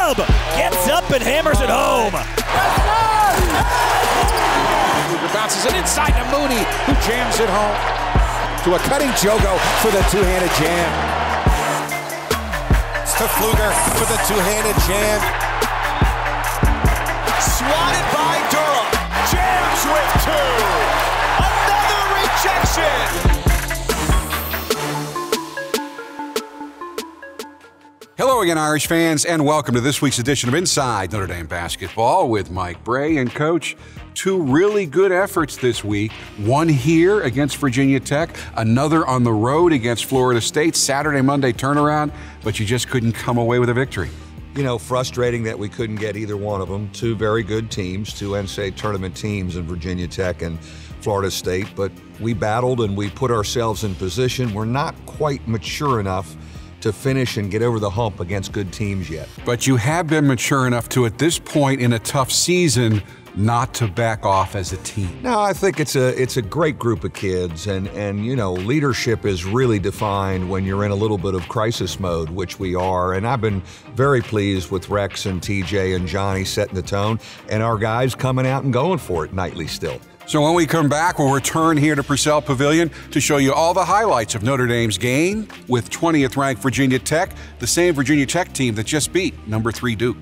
Chubb gets up and hammers it home. Luger bounces it inside to Mooney, who jams it home. To a cutting Jogo for the two-handed jam. It's to Fluger for the two-handed jam. Swatted by Durham. Jams with two. Another rejection. Hello again, Irish fans, and welcome to this week's edition of Inside Notre Dame Basketball with Mike Brey and Coach. Two really good efforts this week. One here against Virginia Tech, another on the road against Florida State. Saturday, Monday turnaround, but you just couldn't come away with a victory. You know, frustrating that we couldn't get either one of them. Two very good teams, two NCAA tournament teams in Virginia Tech and Florida State, but we battled and we put ourselves in position. We're not quite mature enough to finish and get over the hump against good teams yet. But you have been mature enough to, at this point in a tough season, not to back off as a team. No, I think it's a great group of kids, and you know, leadership is really defined when you're in a little bit of crisis mode, which we are. And I've been very pleased with Rex and TJ and Johnny setting the tone, and our guys coming out and going for it nightly still. So when we come back, we'll return here to Purcell Pavilion to show you all the highlights of Notre Dame's game with 20th ranked Virginia Tech, the same Virginia Tech team that just beat number 3 Duke.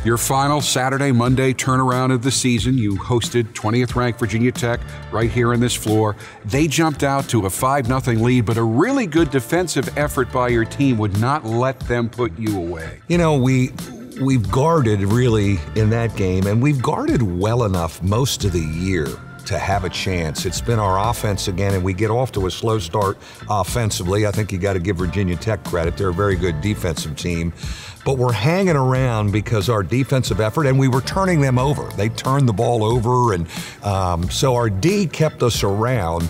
Your final Saturday, Monday turnaround of the season, you hosted 20th ranked Virginia Tech right here on this floor. They jumped out to a 5-0 lead, but a really good defensive effort by your team would not let them put you away. You know, we've guarded really in that game, and we've guarded well enough most of the year to have a chance. It's been our offense again, and we get off to a slow start offensively. I think you got to give Virginia Tech credit. They're a very good defensive team. But we're hanging around because our defensive effort, and we were turning them over. They turned the ball over, and so our D kept us around.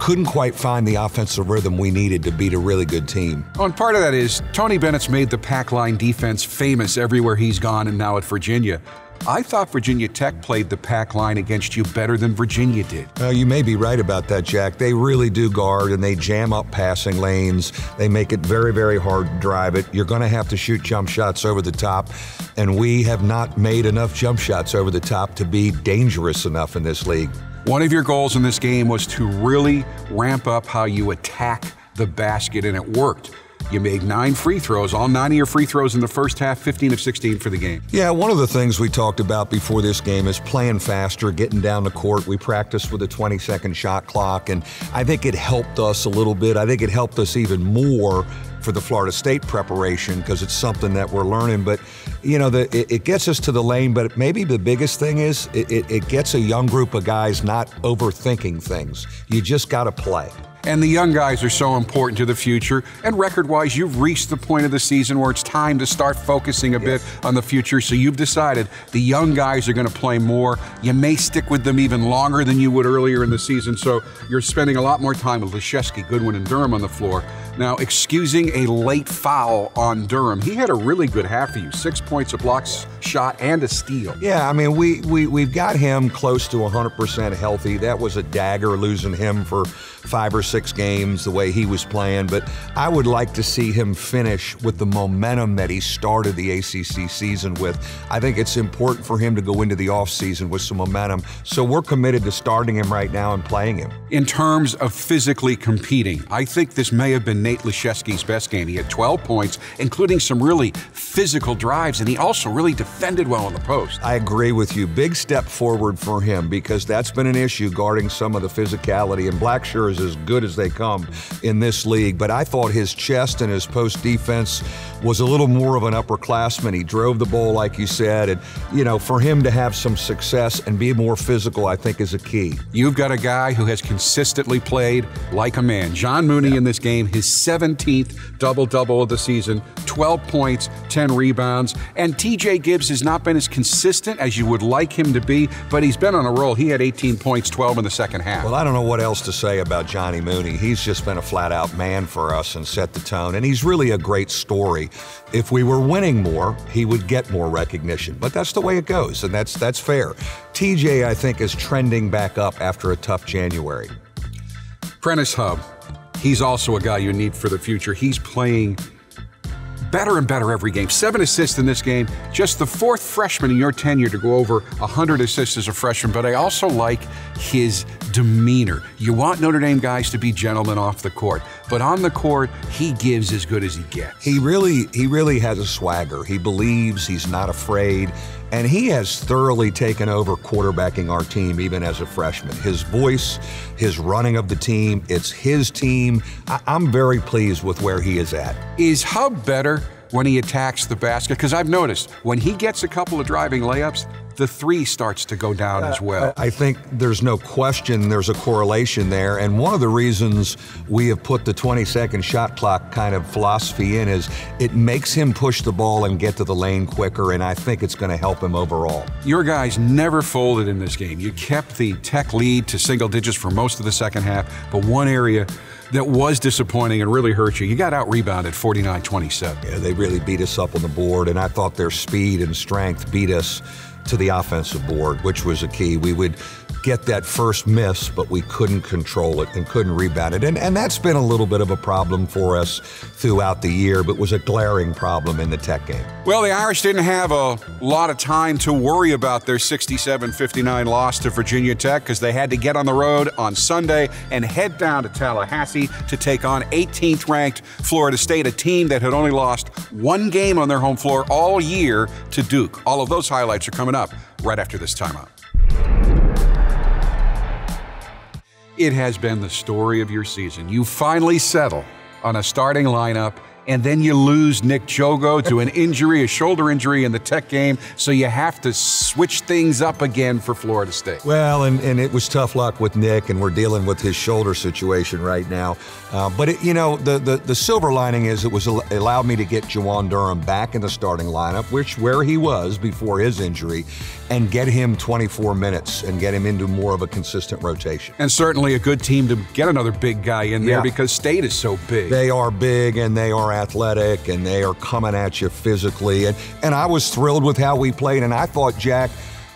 Couldn't quite find the offensive rhythm we needed to beat a really good team. Oh, and part of that is Tony Bennett's made the pack line defense famous everywhere he's gone, and now at Virginia. I thought Virginia Tech played the pack line against you better than Virginia did. You may be right about that, Jack. They really do guard, and they jam up passing lanes. They make it very, very hard to drive it. You're going to have to shoot jump shots over the top, and we have not made enough jump shots over the top to be dangerous enough in this league. One of your goals in this game was to really ramp up how you attack the basket, and it worked. You made 9 free throws, all 9 of your free throws in the first half, 15 of 16 for the game. Yeah, one of the things we talked about before this game is playing faster, getting down the court. We practiced with a 20-second shot clock, and I think it helped us a little bit. I think it helped us even more for the Florida State preparation because it's something that we're learning. But, you know, it gets us to the lane, but maybe the biggest thing is it gets a young group of guys not overthinking things. You just got to play. And the young guys are so important to the future. And record-wise, you've reached the point of the season where it's time to start focusing a bit on the future. So you've decided the young guys are going to play more. You may stick with them even longer than you would earlier in the season. So you're spending a lot more time with Leschewski, Goodwin, and Durham on the floor. Now, excusing a late foul on Durham, he had a really good half for you. 6 points, a block shot, and a steal. Yeah, I mean, we've got him close to 100% healthy. That was a dagger losing him for 5 or 6 games the way he was playing, but I would like to see him finish with the momentum that he started the ACC season with. I think it's important for him to go into the offseason with some momentum, so we're committed to starting him right now and playing him. In terms of physically competing, I think this may have been Nate Leschewski's best game. He had 12 points, including some really physical drives, and he also really defended well in the post. I agree with you. Big step forward for him because that's been an issue guarding some of the physicality, and Blackshear is as good as they come in this league, but I thought his chest and his post defense was a little more of an upperclassman. He drove the ball, like you said, and, you know, for him to have some success and be more physical, I think is a key. You've got a guy who has consistently played like a man. John Mooney in this game, his 17th double-double of the season, 12 points, 10 rebounds, and TJ Gibbs has not been as consistent as you would like him to be, but he's been on a roll. He had 18 points, 12 in the second half. Well, I don't know what else to say about Johnny Mooney. He's just been a flat-out man for us and set the tone, and he's really a great story. If we were winning more, he would get more recognition, but that's the way it goes, and that's fair. TJ, I think, is trending back up after a tough January. Prentice Hub, he's also a guy you need for the future. He's playing better and better every game. 7 assists in this game. Just the 4th freshman in your tenure to go over 100 assists as a freshman, but I also like his demeanor. You want Notre Dame guys to be gentlemen off the court, but on the court, he gives as good as he gets. He really has a swagger. He believes, he's not afraid, and he has thoroughly taken over quarterbacking our team even as a freshman. His voice, his running of the team, it's his team. I'm very pleased with where he is at. Is Hub better when he attacks the basket? Because I've noticed when he gets a couple of driving layups, the 3 starts to go down as well. I think there's no question there's a correlation there, and one of the reasons we have put the 20-second shot clock kind of philosophy in is it makes him push the ball and get to the lane quicker, and I think it's going to help him overall. Your guys never folded in this game. You kept the Tech lead to single digits for most of the second half, but one area that was disappointing and really hurt you, you got out-rebounded 49-27. Yeah, they really beat us up on the board, and I thought their speed and strength beat us to the offensive board, which was a key. We would get that first miss, but we couldn't control it and couldn't rebound it. And that's been a little bit of a problem for us throughout the year, but was a glaring problem in the Tech game. Well, the Irish didn't have a lot of time to worry about their 67-59 loss to Virginia Tech because they had to get on the road on Sunday and head down to Tallahassee to take on 18th-ranked Florida State, a team that had only lost 1 game on their home floor all year to Duke. All of those highlights are coming up right after this timeout. It has been the story of your season. You finally settle on a starting lineup, and then you lose Nick Jogo to an injury, a shoulder injury in the Tech game, so you have to switch things up again for Florida State. Well, and it was tough luck with Nick, and we're dealing with his shoulder situation right now. But the silver lining is it allowed me to get Juwan Durham back in the starting lineup, where he was before his injury, and get him 24 minutes and get him into more of a consistent rotation. And certainly a good team to get another big guy in there because State is so big. They are big, and they are athletic, and they are coming at you physically. And I was thrilled with how we played, and I thought, Jack,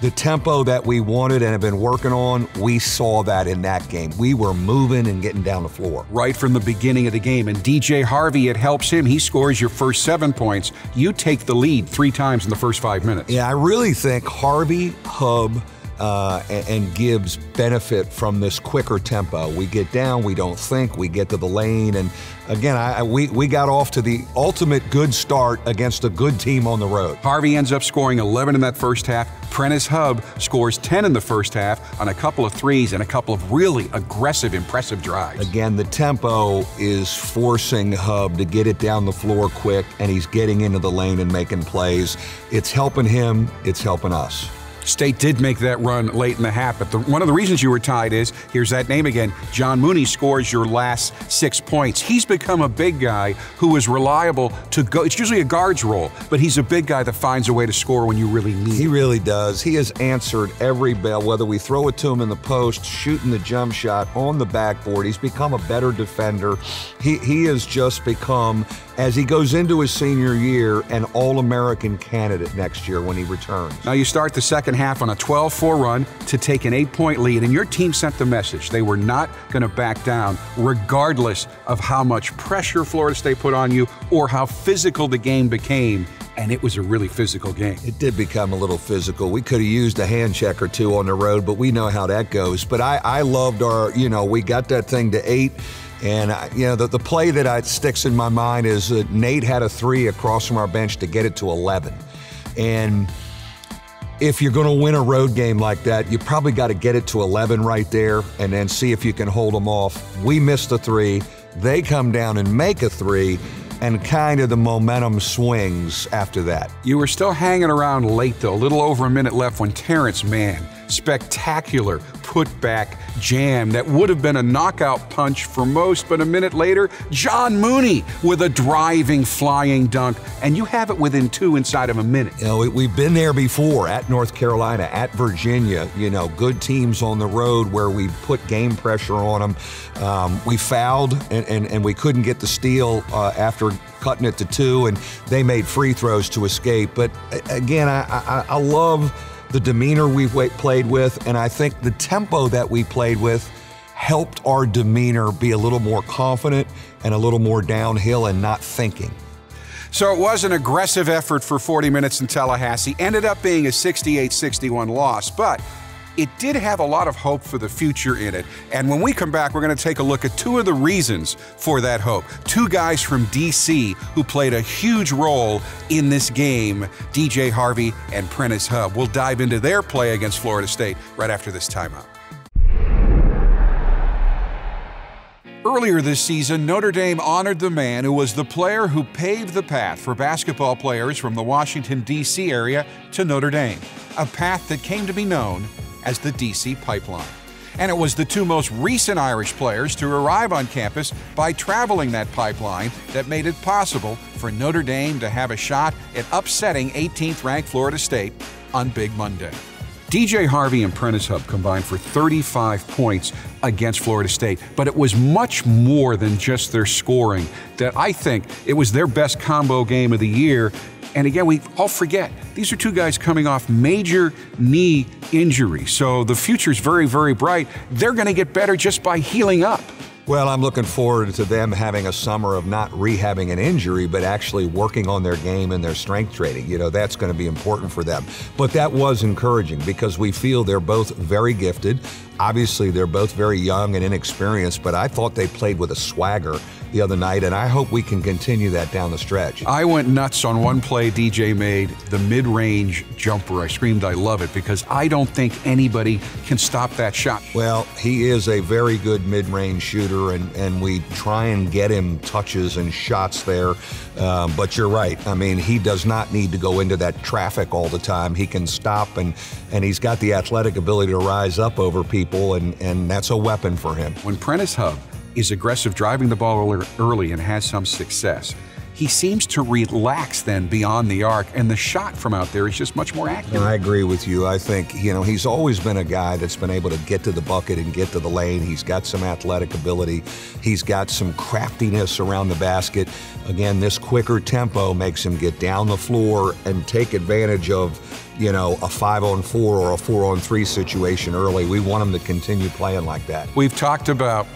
the tempo that we wanted and have been working on, we saw that in that game. We were moving and getting down the floor. Right from the beginning of the game. And DJ Harvey, it helps him. He scores your first 7 points. You take the lead 3 times in the first 5 minutes. Yeah, I really think Harvey, Hub, and Gibbs benefit from this quicker tempo. We get down, we don't think, we get to the lane, and again, we got off to the ultimate good start against a good team on the road. Harvey ends up scoring 11 in that first half. Prentice Hub scores 10 in the first half on a couple of threes and a couple of really aggressive, impressive drives. Again, the tempo is forcing Hub to get it down the floor quick, and he's getting into the lane and making plays. It's helping him, it's helping us. State did make that run late in the half, but one of the reasons you were tied is, here's that name again, John Mooney scores your last 6 points. He's become a big guy who is reliable to go. It's usually a guard's role, but he's a big guy that finds a way to score when you really need it. He really does. He has answered every bell, whether we throw it to him in the post, shooting the jump shot, on the backboard. He's become a better defender. He has just become, as he goes into his senior year, an All-American candidate next year when he returns. Now you start the second half on a 12-4 run to take an 8-point lead, and your team sent the message they were not going to back down regardless of how much pressure Florida State put on you or how physical the game became, and it was a really physical game. It did become a little physical. We could have used a hand check or 2 on the road, but we know how that goes. But I loved our, we got that thing to 8. And, the play that sticks in my mind is that Nate had a 3 across from our bench to get it to 11. And if you're going to win a road game like that, you probably got to get it to 11 right there and then see if you can hold them off. We missed a 3. They come down and make a 3. And kind of the momentum swings after that. You were still hanging around late, though. A little over a minute left when Terrence Mann, spectacular put-back jam that would have been a knockout punch for most, but a minute later, John Mooney with a driving, flying dunk, and you have it within 2 inside of a minute. We've been there before, at North Carolina, at Virginia, good teams on the road where we put game pressure on them. We fouled, and we couldn't get the steal after cutting it to 2, and they made free throws to escape. But again, I love the demeanor we played with, and I think the tempo that we played with helped our demeanor be a little more confident and a little more downhill and not thinking. So it was an aggressive effort for 40 minutes in Tallahassee. Ended up being a 68-61 loss, but it did have a lot of hope for the future in it. And when we come back, we're going to take a look at two of the reasons for that hope. Two guys from D.C. who played a huge role in this game, DJ Harvey and Prentice Hub. We'll dive into their play against Florida State right after this timeout. Earlier this season, Notre Dame honored the man who was the player who paved the path for basketball players from the Washington, D.C. area to Notre Dame, a path that came to be known as the D.C. Pipeline. And it was the two most recent Irish players to arrive on campus by traveling that pipeline that made it possible for Notre Dame to have a shot at upsetting 18th-ranked Florida State on Big Monday. DJ Harvey and Prentice Hub combined for 35 points against Florida State, but it was much more than just their scoring. That I think it was their best combo game of the year. And again, we all forget, these are two guys coming off major knee injuries. So the future's very, very bright. They're going to get better just by healing up. Well, I'm looking forward to them having a summer of not rehabbing an injury, but actually working on their game and their strength training. You know, that's going to be important for them. But that was encouraging because we feel they're both very gifted. Obviously, they're both very young and inexperienced, but I thought they played with a swagger the other night, and I hope we can continue that down the stretch. I went nuts on one play DJ made, the mid-range jumper. I screamed, I love it, because I don't think anybody can stop that shot. Well, he is a very good mid-range shooter, and we try and get him touches and shots there. But you're right. I mean, he does not need to go into that traffic all the time. He can stop, and he's got the athletic ability to rise up over people, and that's a weapon for him. When Prentice Hub is aggressive, driving the ball early and has some success, he seems to relax then beyond the arc, and the shot from out there is just much more accurate. I agree with you. I think, you know, he's always been a guy that's been able to get to the bucket and get to the lane. He's got some athletic ability. He's got some craftiness around the basket. Again, this quicker tempo makes him get down the floor and take advantage of, you know, a 5-on-4 or a 4-on-3 situation early. We want him to continue playing like that. We've talked about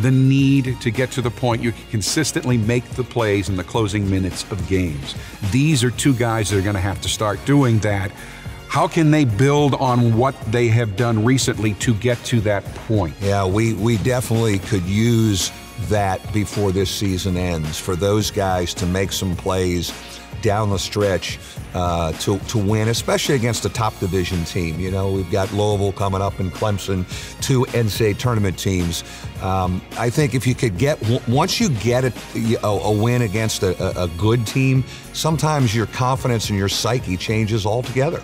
the need to get to the point you can consistently make the plays in the closing minutes of games. These are two guys that are going to have to start doing that. How can they build on what they have done recently to get to that point? Yeah, we definitely could use that before this season ends, for those guys to make some plays down the stretch to win, especially against a top division team. You know, we've got Louisville coming up and Clemson, two NCAA tournament teams. I think if you could get, once you get a win against a good team, sometimes your confidence and your psyche changes altogether.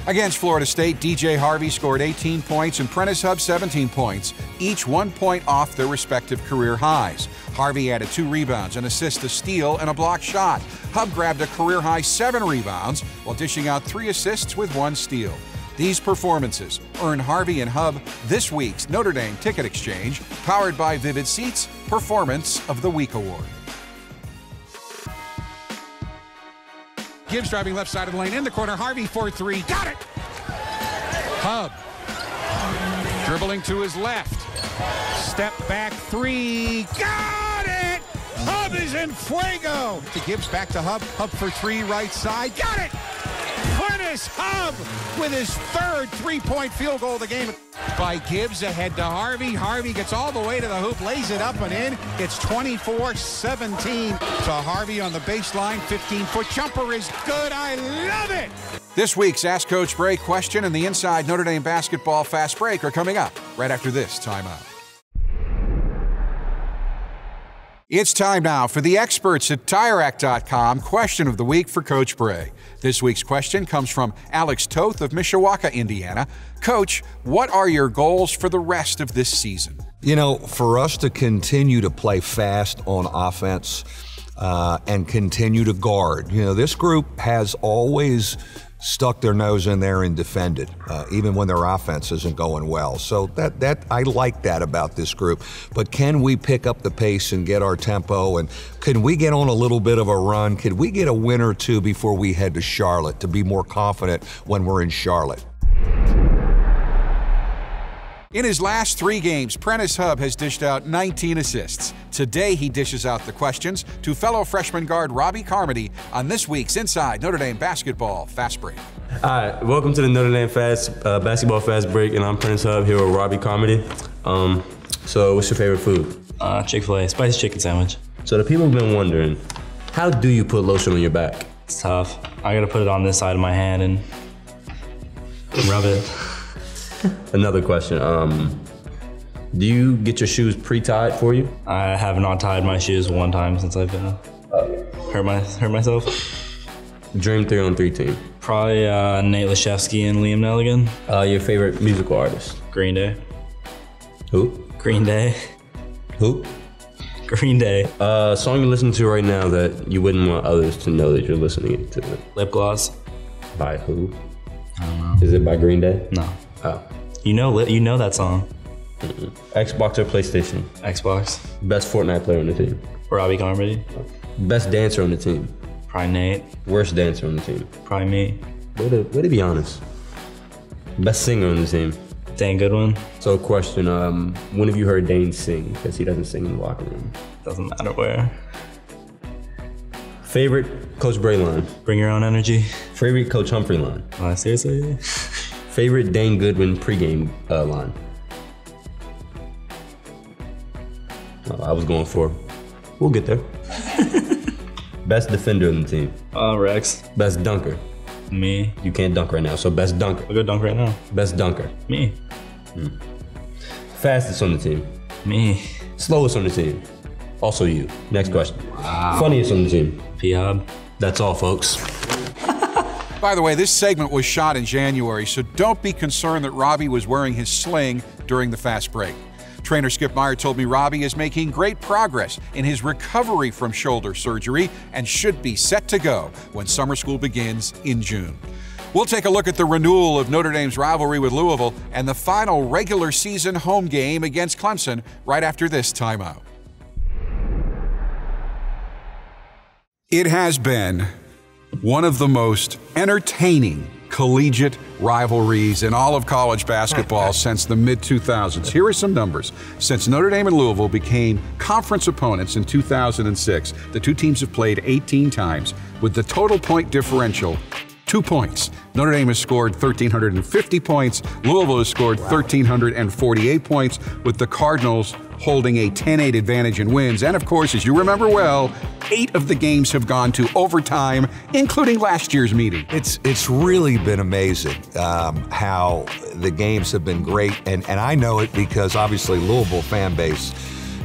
Against Florida State, DJ Harvey scored 18 points and Prentice Hub 17 points, each 1 point off their respective career highs. Harvey added 2 rebounds, an assist, a steal, and a blocked shot. Hub grabbed a career-high 7 rebounds while dishing out 3 assists with 1 steal. These performances earned Harvey and Hub this week's Notre Dame Ticket Exchange, powered by Vivid Seats, Performance of the Week Award. Gibbs driving left side of the lane in the corner. Harvey 4-3. Got it! Hub dribbling to his left. Step back 3. Got it! Hub is in fuego. To Gibbs, back to Hub. Hub for 3, right side. Got it! Prentice Hub with his 3rd 3-point field goal of the game. By Gibbs ahead to Harvey. Harvey gets all the way to the hoop, lays it up and in. It's 24-17 to Harvey on the baseline. 15-foot jumper is good. I love it. This week's Ask Coach Brey question and the Inside Notre Dame Basketball Fast Break are coming up right after this timeout. It's time now for the experts at TireRack.com question of the week for Coach Brey. This week's question comes from Alex Toth of Mishawaka, Indiana. Coach, what are your goals for the rest of this season? You know, for us to continue to play fast on offense and continue to guard. You know, this group has always stuck their nose in there and defended, even when their offense isn't going well. So that I like that about this group. But can we pick up the pace and get our tempo? And can we get on a little bit of a run? Could we get a win or two before we head to Charlotte to be more confident when we're in Charlotte? In his last 3 games, Prentice Hub has dished out 19 assists. Today, he dishes out the questions to fellow freshman guard Robbie Carmody on this week's Inside Notre Dame Basketball Fast Break. Hi, welcome to the Notre Dame Basketball Fast Break, and I'm Prentice Hub here with Robbie Carmody. So what's your favorite food? Chick-fil-A, spicy chicken sandwich. So the people have been wondering, how do you put lotion on your back? It's tough. I gotta put it on this side of my hand and rub it. Another question, do you get your shoes pre-tied for you? I have not tied my shoes one time since I've been hurt myself. Dream 3-on-3 team. Probably Nate Lashevsky and Liam Nelligan. Your favorite musical artist? Green Day. Who? Green Day. Who? Green Day. Song you're listening to right now that you wouldn't want others to know that you're listening to it. Lip Gloss. By who? I don't know. Is it by Green Day? No. Oh. You know that song. Xbox or PlayStation? Xbox. Best Fortnite player on the team? Robbie Carmody. Best dancer on the team? Probably Nate. Worst dancer on the team? Probably me. Way to be honest. Best singer on the team? Dane Goodwin. So question, when have you heard Dane sing? Because he doesn't sing in the locker room. Doesn't matter where. Favorite Coach Brey line? Bring your own energy. Favorite Coach Humphrey line? Seriously? Favorite Dane Goodwin pregame line? I was going for, we'll get there. Best defender on the team? Rex. Best dunker? Me. You can't dunk right now, so best dunker. I'll go dunk right now. Best dunker? Me. Fastest on the team? Me. Slowest on the team? Also you. Next question. Wow. Funniest on the team? P-Hub. That's all, folks. By the way, this segment was shot in January, so don't be concerned that Robbie was wearing his sling during the fast break. Trainer Skip Meyer told me Robbie is making great progress in his recovery from shoulder surgery and should be set to go when summer school begins in June. We'll take a look at the renewal of Notre Dame's rivalry with Louisville and the final regular season home game against Clemson right after this timeout. It has been one of the most entertaining collegiate rivalries in all of college basketball since the mid-2000s. Here are some numbers. Since Notre Dame and Louisville became conference opponents in 2006, the two teams have played 18 times with the total point differential 2 points. Notre Dame has scored 1,350 points. Louisville has scored 1,348 points, with the Cardinals holding a 10-8 advantage in wins. And of course, as you remember well, 8 of the games have gone to overtime, including last year's meeting. It's really been amazing how the games have been great. And I know it because obviously Louisville fan base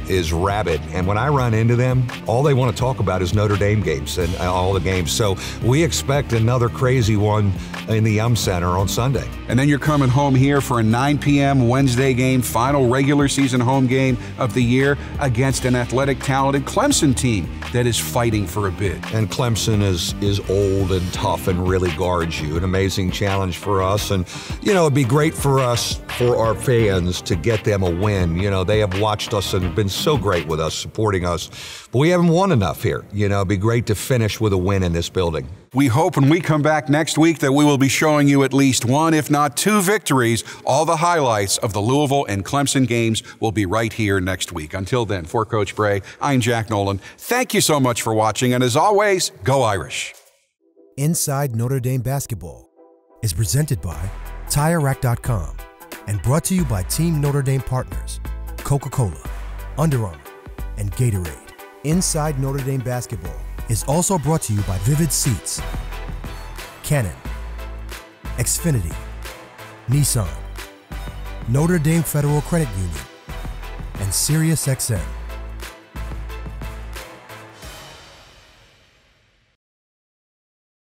is rabid. And when I run into them, all they want to talk about is Notre Dame games and all the games. So we expect another crazy one in the Center on Sunday. And then you're coming home here for a 9 p.m. Wednesday game, final regular season home game of the year against an athletic, talented Clemson team that is fighting for a bid. And Clemson is old and tough and really guards you. An amazing challenge for us. And, you know, it'd be great for us, for our fans, to get them a win. You know, they have watched us and been so great with us, supporting us. But we haven't won enough here. You know, it'd be great to finish with a win in this building. We hope when we come back next week that we will be showing you at least one, if not 2 victories. All the highlights of the Louisville and Clemson games will be right here next week. Until then, for Coach Brey, I'm Jack Nolan. Thank you so much for watching, and as always, go Irish. Inside Notre Dame Basketball is presented by TireRack.com and brought to you by Team Notre Dame partners, Coca-Cola, Under Armour, and Gatorade. Inside Notre Dame Basketball is also brought to you by Vivid Seats, Canon, Xfinity, Nissan, Notre Dame Federal Credit Union, and SiriusXM.